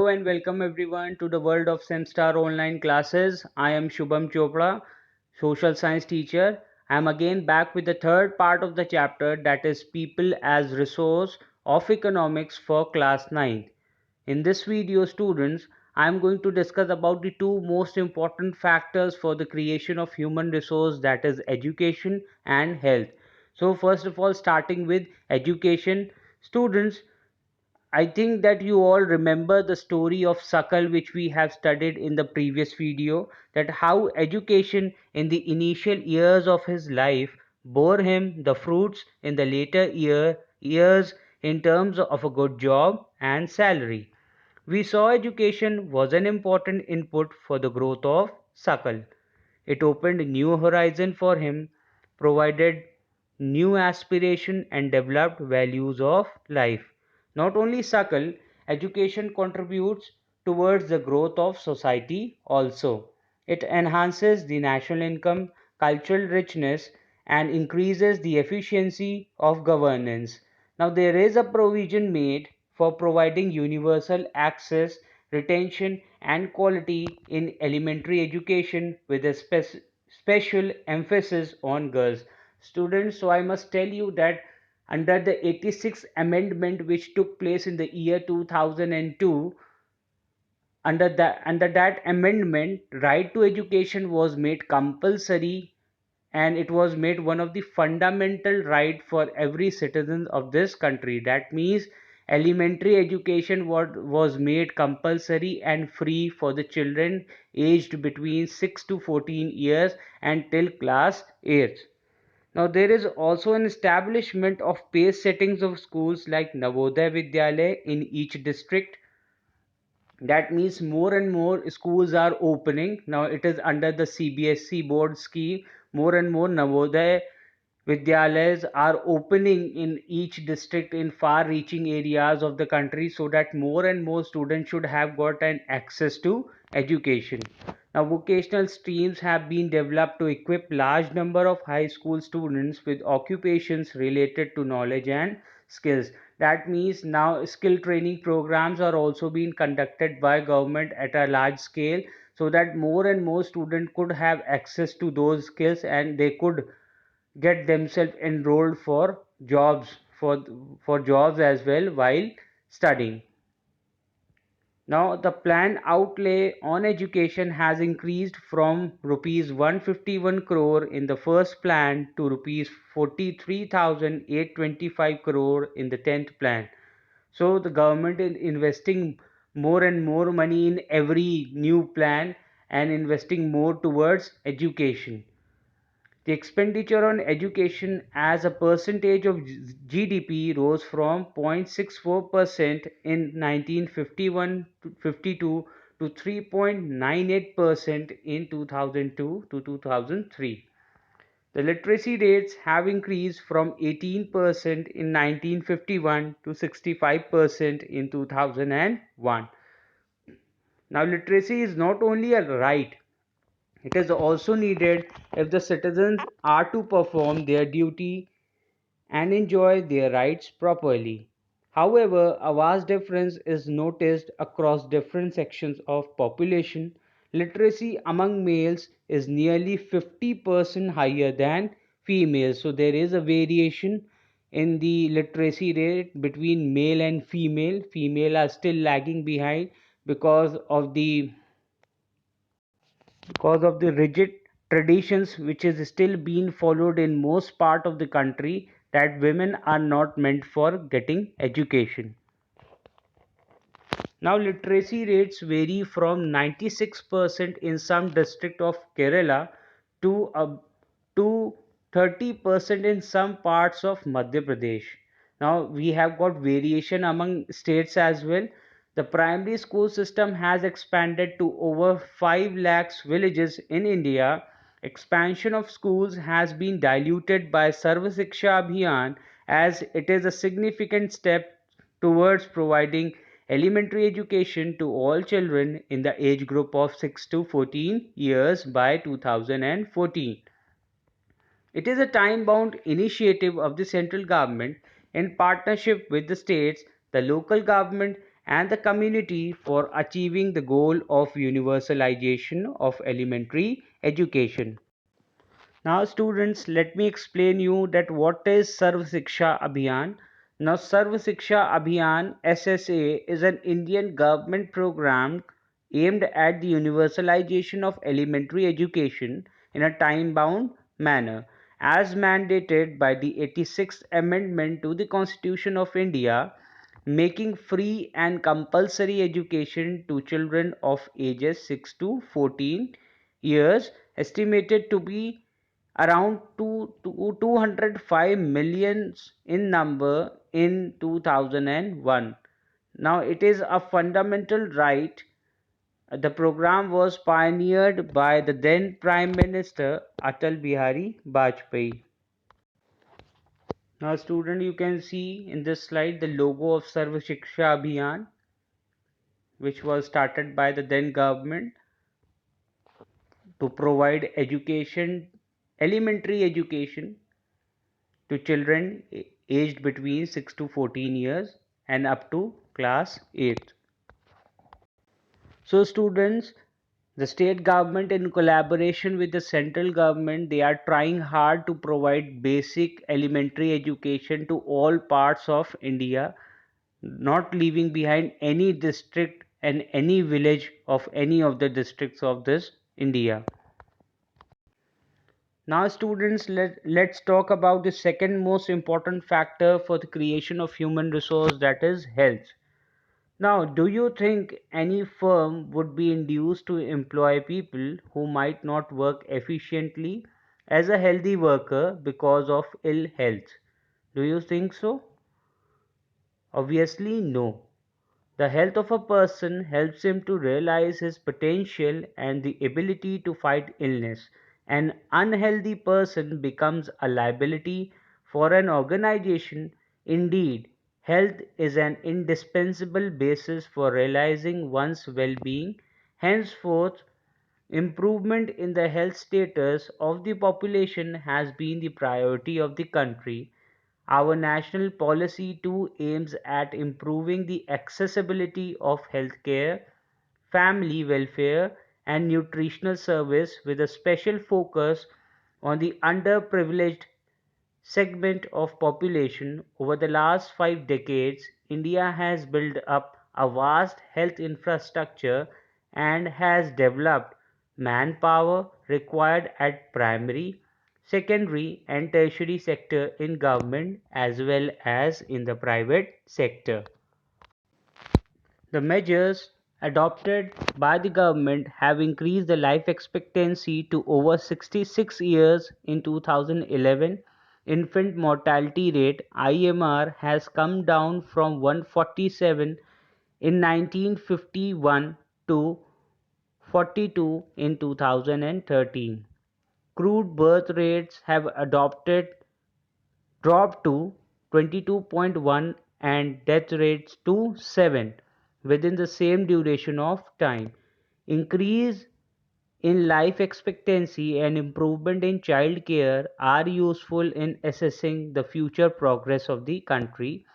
and welcome everyone to the world of SEMStar online classes. I am Shubham Chopra, social science teacher. I am again back with the third part of the chapter, that is people as resource of economics for class 9th. In this video students, I am going to discuss about the two most important factors for the creation of human resource, that is education and health. So first of all, starting with education, students, I think that you all remember the story of Sakal, which we have studied in the previous video, that how education in the initial years of his life bore him the fruits in the later years in terms of a good job and salary. We saw education was an important input for the growth of Sakal. It opened new horizon for him, provided new aspiration and developed values of life. Not only Sakal, education contributes towards the growth of society also. It enhances the national income, cultural richness, and increases the efficiency of governance. Now, there is a provision made for providing universal access, retention, and quality in elementary education with a special emphasis on girls. Students, so I must tell you that under the 86th amendment which took place in the year 2002, under that amendment, right to education was made compulsory, and it was made one of the fundamental right for every citizen of this country. That means elementary education was made compulsory and free for the children aged between 6 to 14 years and till class 8. Now there is also an establishment of pace settings of schools like Navodaya Vidyalaya in each district. That means more and more schools are opening. Now it is under the CBSE board scheme. More and more Navodaya Vidyalayas are opening in each district in far reaching areas of the country, so that more and more students should have got an access to education. Now vocational streams have been developed to equip large number of high school students with occupations related to knowledge and skills. That means now skill training programs are also being conducted by government at a large scale, so that more and more students could have access to those skills and they could get themselves enrolled for jobs, for jobs as well while studying. Now the planned outlay on education has increased from rupees 151 crore in the first plan to rupees 43,825 crore in the 10th plan. So the government is investing more and more money in every new plan and investing more towards education. The expenditure on education as a percentage of GDP rose from 0.64% in 1951 to 52 to 3.98% in 2002 to 2003. The literacy rates have increased from 18% in 1951 to 65% in 2001. Now, literacy is not only a right, it is also needed if the citizens are to perform their duty and enjoy their rights properly. However, a vast difference is noticed across different sections of population. Literacy among males is nearly 50% higher than females. So there is a variation in the literacy rate between male and female. Female are still lagging behind because of the rigid traditions which is still being followed in most part of the country, that women are not meant for getting education. Now literacy rates vary from 96% in some district of Kerala to 30% in some parts of Madhya Pradesh. Now we have got variation among states as well. The primary school system has expanded to over 5 lakhs villages in India. Expansion of schools has been diluted by Sarva Shiksha Abhiyan, as it is a significant step towards providing elementary education to all children in the age group of 6 to 14 years by 2014. It is a time-bound initiative of the central government in partnership with the states, the local government and the community for achieving the goal of universalization of elementary education. Now students, let me explain you that what is Sarv Shiksha Abhiyan. Now Sarv Shiksha Abhiyan SSA is an Indian government program aimed at the universalization of elementary education in a time bound manner as mandated by the 86th Amendment to the Constitution of India, making free and compulsory education to children of ages 6 to 14 years, estimated to be around 205 millions in number in 2001. Now it is a fundamental right. The program was pioneered by the then Prime Minister Atal Bihari Vajpayee. Now student, you can see in this slide the logo of Sarv Shiksha Abhiyan, which was started by the then government to provide education, elementary education to children aged between 6 to 14 years and up to class 8. So students, the state government in collaboration with the central government, they are trying hard to provide basic elementary education to all parts of India, not leaving behind any district and any village of any of the districts of this India. Now students, let's talk about the second most important factor for the creation of human resource, that is health. Now, do you think any firm would be induced to employ people who might not work efficiently as a healthy worker because of ill health? Do you think so? Obviously, no. The health of a person helps him to realize his potential and the ability to fight illness. An unhealthy person becomes a liability for an organization. Indeed, health is an indispensable basis for realizing one's well being. Henceforth, improvement in the health status of the population has been the priority of the country. Our national policy too aims at improving the accessibility of healthcare, family welfare, and nutritional service with a special focus on the underprivileged segment of population. Over the last 5 decades, India has built up a vast health infrastructure and has developed manpower required at primary, secondary, and tertiary sector in government as well as in the private sector. The measures adopted by the government have increased the life expectancy to over 66 years in 2011. Infant mortality rate (IMR) has come down from 147 in 1951 to 42 in 2013. Crude birth rates have dropped to 22.1 and death rates to 7 within the same duration of time. Increase in life expectancy and improvement in child care are useful in assessing the future progress of the country.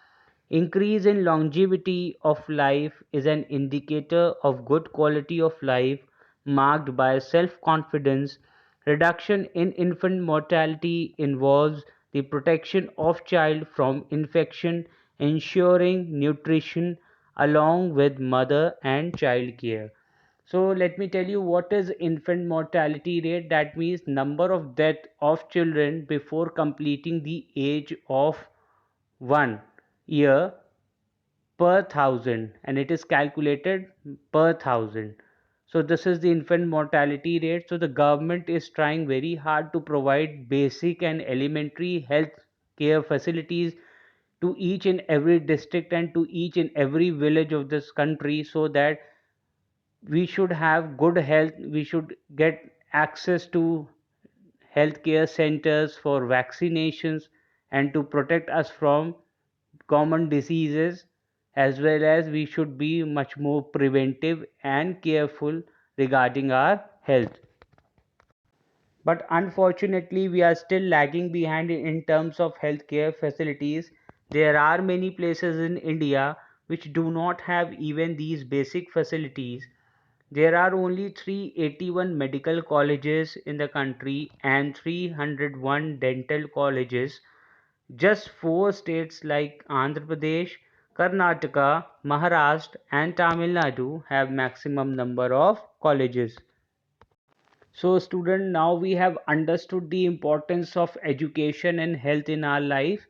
Increase in longevity of life is an indicator of good quality of life marked by self-confidence. Reduction in infant mortality involves the protection of child from infection, ensuring nutrition along with mother and child care. So let me tell you what is infant mortality rate. That means number of death of children before completing the age of 1 year per thousand, and it is calculated per thousand. So this is the infant mortality rate. So the government is trying very hard to provide basic and elementary health care facilities to each and every district and to each and every village of this country, so that we should have good health. We should get access to healthcare centers for vaccinations and to protect us from common diseases, as well as we should be much more preventive and careful regarding our health. But unfortunately, we are still lagging behind in terms of healthcare facilities. There are many places in India which do not have even these basic facilities. There are only 381 medical colleges in the country and 301 dental colleges. Just four states like Andhra Pradesh, Karnataka, Maharashtra, and Tamil Nadu have maximum number of colleges. So, student, now we have understood the importance of education and health in our life.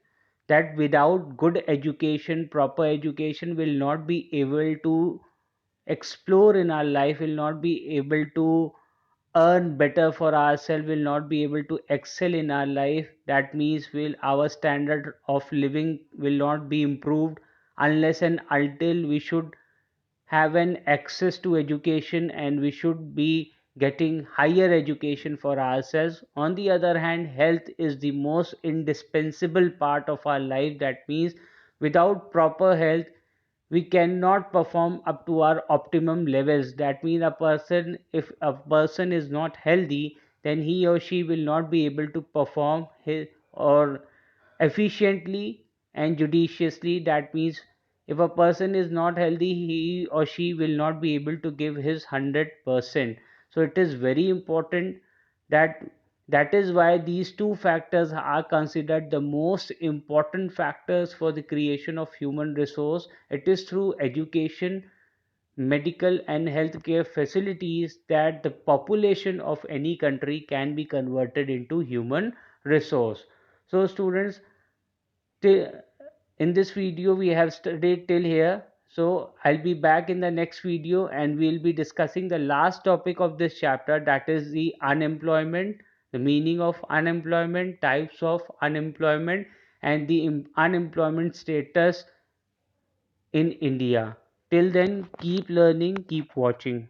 That without good education, proper education, will not be able to explore in our life, will not be able to earn better for ourselves, will not be able to excel in our life. That means will our standard of living will not be improved unless and until we should have an access to education, and we should be getting higher education for ourselves. On the other hand, health is the most indispensable part of our life. That means without proper health we cannot perform up to our optimum levels. That means a person, if a person is not healthy, then he or she will not be able to perform his or efficiently and judiciously. That means if a person is not healthy, he or she will not be able to give his 100%. So it is very important that that is why these two factors are considered the most important factors for the creation of human resource. It is through education, medical and healthcare facilities that the population of any country can be converted into human resource. So students, in this video we have studied till here. So I'll be back in the next video and we'll be discussing the last topic of this chapter, that is the unemployment, the meaning of unemployment, types of unemployment, and the unemployment status in India. Till then, keep learning, keep watching.